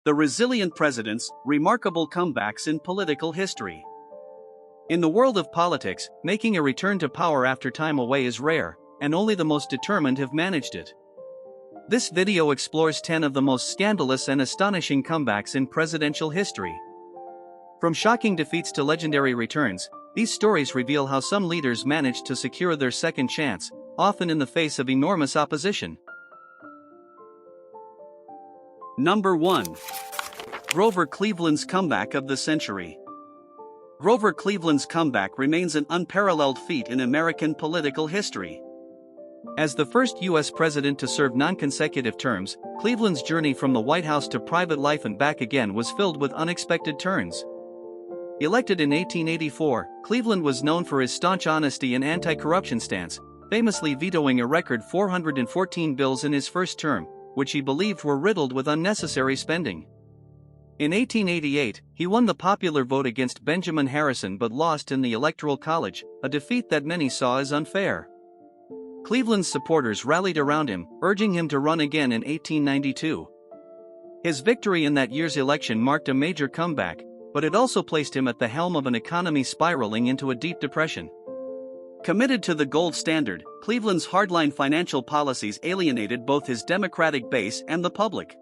The resilient presidents, remarkable comebacks in political history. In the world of politics, making a return to power after time away is rare, and only the most determined have managed it. This video explores 10 of the most scandalous and astonishing comebacks in presidential history. From shocking defeats to legendary returns, these stories reveal how some leaders managed to secure their second chance, often in the face of enormous opposition. Number 1. Grover Cleveland's comeback of the century. Grover Cleveland's comeback remains an unparalleled feat in American political history. As the first U.S. president to serve non-consecutive terms, Cleveland's journey from the White House to private life and back again was filled with unexpected turns. Elected in 1884, Cleveland was known for his staunch honesty and anti-corruption stance, famously vetoing a record 414 bills in his first term, which he believed were riddled with unnecessary spending. In 1888, he won the popular vote against Benjamin Harrison but lost in the Electoral College, a defeat that many saw as unfair. Cleveland's supporters rallied around him, urging him to run again in 1892. His victory in that year's election marked a major comeback, but it also placed him at the helm of an economy spiraling into a deep depression. Committed to the gold standard, Cleveland's hardline financial policies alienated both his Democratic base and the public.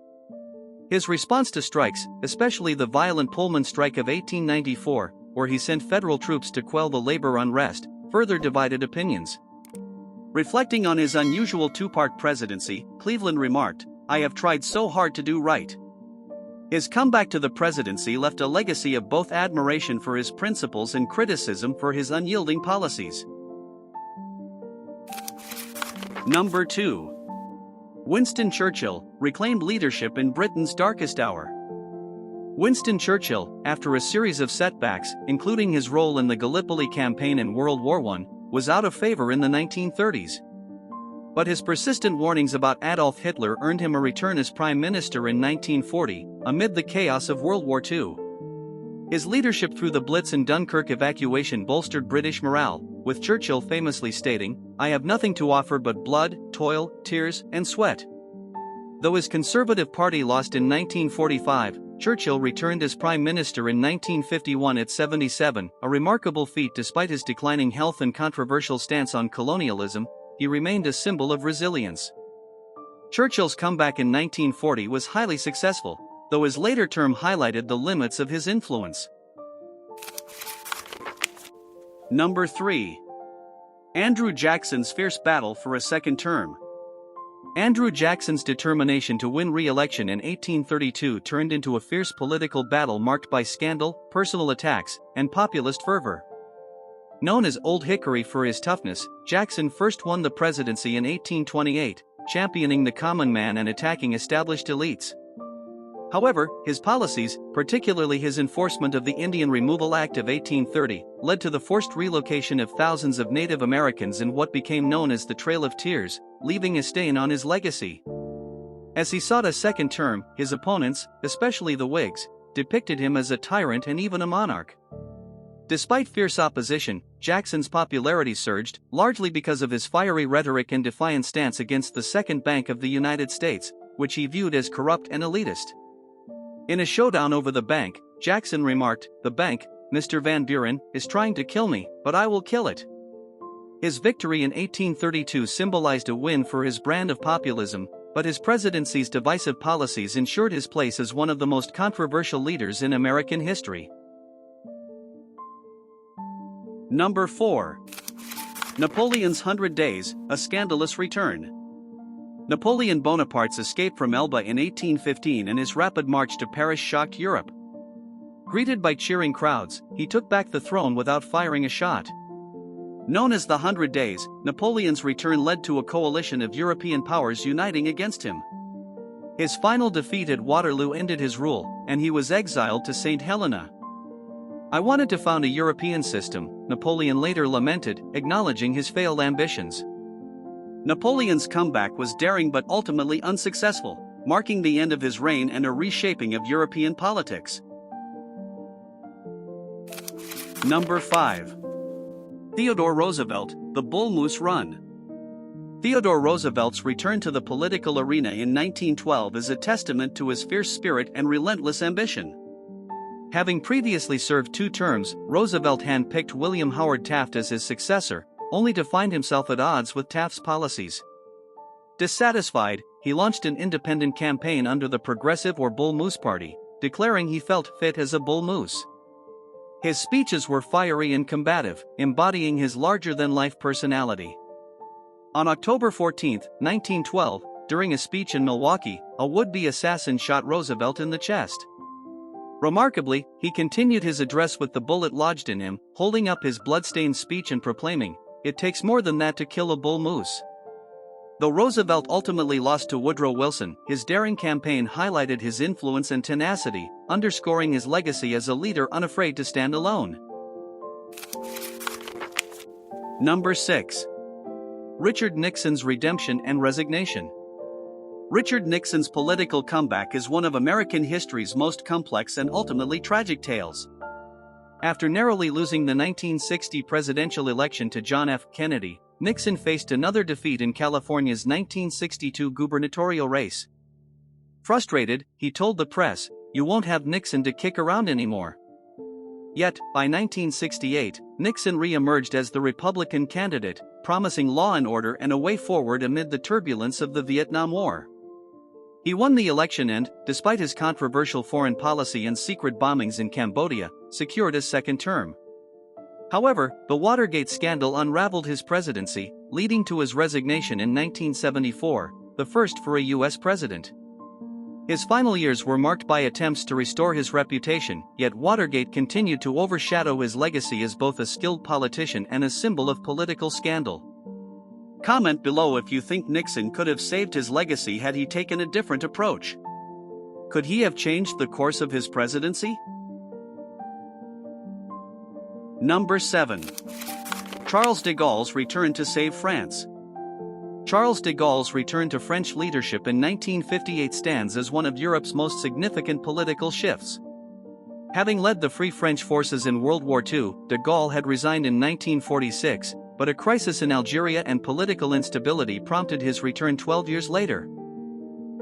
His response to strikes, especially the violent Pullman strike of 1894, where he sent federal troops to quell the labor unrest, further divided opinions. Reflecting on his unusual two-part presidency, Cleveland remarked, "I have tried so hard to do right." His comeback to the presidency left a legacy of both admiration for his principles and criticism for his unyielding policies. Number 2. Winston Churchill reclaimed leadership in Britain's darkest hour. Winston Churchill, after a series of setbacks, including his role in the Gallipoli campaign in World War I, was out of favor in the 1930s. But his persistent warnings about Adolf Hitler earned him a return as Prime Minister in 1940, amid the chaos of World War II. His leadership through the Blitz and Dunkirk evacuation bolstered British morale, with Churchill famously stating, "I have nothing to offer but blood, toil, tears, and sweat." Though his Conservative Party lost in 1945, Churchill returned as Prime Minister in 1951 at 77, a remarkable feat despite his declining health and controversial stance on colonialism. He remained a symbol of resilience. Churchill's comeback in 1940 was highly successful, though his later term highlighted the limits of his influence. Number 3. Andrew Jackson's fierce battle for a second term. Andrew Jackson's determination to win re-election in 1832 turned into a fierce political battle marked by scandal, personal attacks, and populist fervor. Known as Old Hickory for his toughness, Jackson first won the presidency in 1828, championing the common man and attacking established elites. However, his policies, particularly his enforcement of the Indian Removal Act of 1830, led to the forced relocation of thousands of Native Americans in what became known as the Trail of Tears, leaving a stain on his legacy. As he sought a second term, his opponents, especially the Whigs, depicted him as a tyrant and even a monarch. Despite fierce opposition, Jackson's popularity surged, largely because of his fiery rhetoric and defiant stance against the Second Bank of the United States, which he viewed as corrupt and elitist. In a showdown over the bank, Jackson remarked, "The bank, Mr. Van Buren, is trying to kill me, but I will kill it." His victory in 1832 symbolized a win for his brand of populism, but his presidency's divisive policies ensured his place as one of the most controversial leaders in American history. Number 4. Napoleon's 100 Days, a scandalous return. Napoleon Bonaparte's escape from Elba in 1815 and his rapid march to Paris shocked Europe. Greeted by cheering crowds, he took back the throne without firing a shot. Known as the 100 Days, Napoleon's return led to a coalition of European powers uniting against him. His final defeat at Waterloo ended his rule, and he was exiled to St. Helena. "I wanted to found a European system," Napoleon later lamented, acknowledging his failed ambitions. Napoleon's comeback was daring but ultimately unsuccessful, marking the end of his reign and a reshaping of European politics. Number 5. Theodore Roosevelt, the Bull Moose Run. Theodore Roosevelt's return to the political arena in 1912 is a testament to his fierce spirit and relentless ambition. Having previously served 2 terms, Roosevelt handpicked William Howard Taft as his successor, only to find himself at odds with Taft's policies. Dissatisfied, he launched an independent campaign under the Progressive or Bull Moose Party, declaring he felt fit as a bull moose. His speeches were fiery and combative, embodying his larger-than-life personality. On October 14, 1912, during a speech in Milwaukee, a would-be assassin shot Roosevelt in the chest. Remarkably, he continued his address with the bullet lodged in him, holding up his blood-stained speech and proclaiming, "It takes more than that to kill a bull moose." Though Roosevelt ultimately lost to Woodrow Wilson, his daring campaign highlighted his influence and tenacity, underscoring his legacy as a leader unafraid to stand alone. Number 6. Richard Nixon's redemption and resignation. Richard Nixon's political comeback is one of American history's most complex and ultimately tragic tales. After narrowly losing the 1960 presidential election to John F. Kennedy, Nixon faced another defeat in California's 1962 gubernatorial race. Frustrated, he told the press, "You won't have Nixon to kick around anymore." Yet, by 1968, Nixon re-emerged as the Republican candidate, promising law and order and a way forward amid the turbulence of the Vietnam War. He won the election and, despite his controversial foreign policy and secret bombings in Cambodia, secured a second term. However, the Watergate scandal unraveled his presidency, leading to his resignation in 1974, the first for a U.S. president. His final years were marked by attempts to restore his reputation, yet Watergate continued to overshadow his legacy as both a skilled politician and a symbol of political scandal. Comment below if you think Nixon could have saved his legacy had he taken a different approach. Could he have changed the course of his presidency? Number 7. Charles de Gaulle's return to save France. Charles de Gaulle's return to French leadership in 1958 stands as one of Europe's most significant political shifts. Having led the Free French forces in World War II, de Gaulle had resigned in 1946, but a crisis in Algeria and political instability prompted his return 12 years later.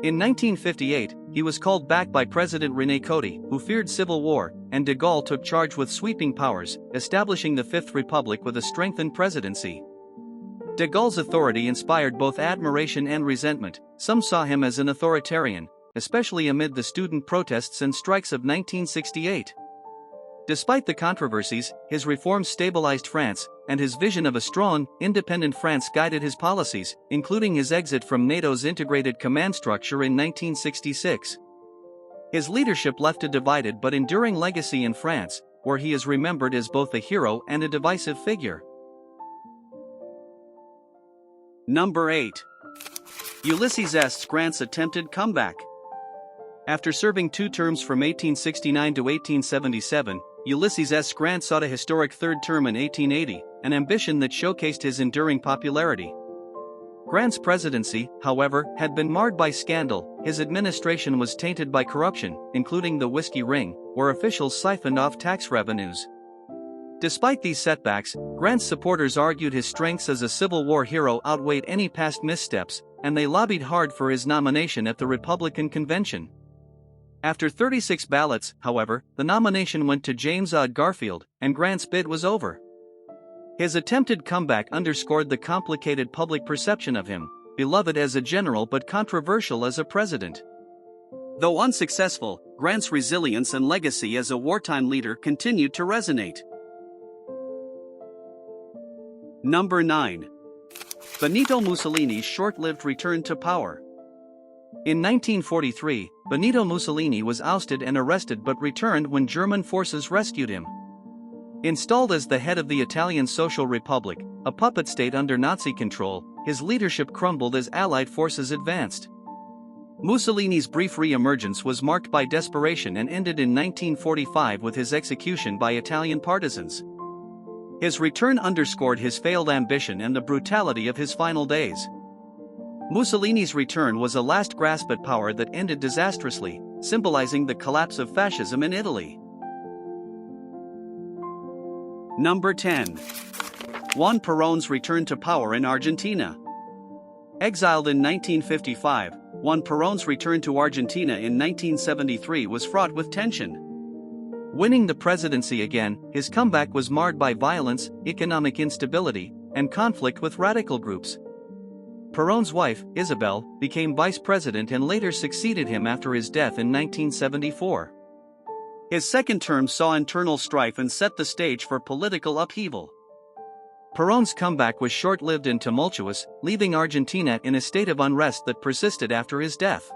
In 1958, he was called back by President René Coty, who feared civil war, and de Gaulle took charge with sweeping powers, establishing the Fifth Republic with a strengthened presidency. De Gaulle's authority inspired both admiration and resentment. Some saw him as an authoritarian, especially amid the student protests and strikes of 1968. Despite the controversies, his reforms stabilized France, and his vision of a strong, independent France guided his policies, including his exit from NATO's integrated command structure in 1966. His leadership left a divided but enduring legacy in France, where he is remembered as both a hero and a divisive figure. Number 8. Ulysses S Grant's attempted comeback. After serving 2 terms from 1869 to 1877, Ulysses S. Grant sought a historic third term in 1880, an ambition that showcased his enduring popularity. Grant's presidency, however, had been marred by scandal. His administration was tainted by corruption, including the Whiskey Ring, where officials siphoned off tax revenues. Despite these setbacks, Grant's supporters argued his strengths as a Civil War hero outweighed any past missteps, and they lobbied hard for his nomination at the Republican convention. After 36 ballots, however, the nomination went to James Garfield, and Grant's bid was over. His attempted comeback underscored the complicated public perception of him, beloved as a general but controversial as a president. Though unsuccessful, Grant's resilience and legacy as a wartime leader continued to resonate. Number 9. Benito Mussolini's short-lived return to power. In 1943, Bonito Musolini was ousted and arrested but returned when German forces rescued him. Installed as the head of the Italian Social Republic, a puppet state under Nazi control, his leadership crumbled as Allied forces advanced. Mussolini's brief re-emergence was marked by desperation and ended in 1945 with his execution by Italian partisans. His return underscored his failed ambition and the brutality of his final days. Mussolini's return was a last grasp at power that ended disastrously, symbolizing the collapse of fascism in Italy. Number 10. Juan Perón's return to power in Argentina. Exiled in 1955, Juan Perón's return to Argentina in 1973 was fraught with tension. Winning the presidency again, his comeback was marred by violence, economic instability, and conflict with radical groups. Perón's wife, Isabel, became vice president and later succeeded him after his death in 1974. His second term saw internal strife and set the stage for political upheaval. Perón's comeback was short-lived and tumultuous, leaving Argentina in a state of unrest that persisted after his death.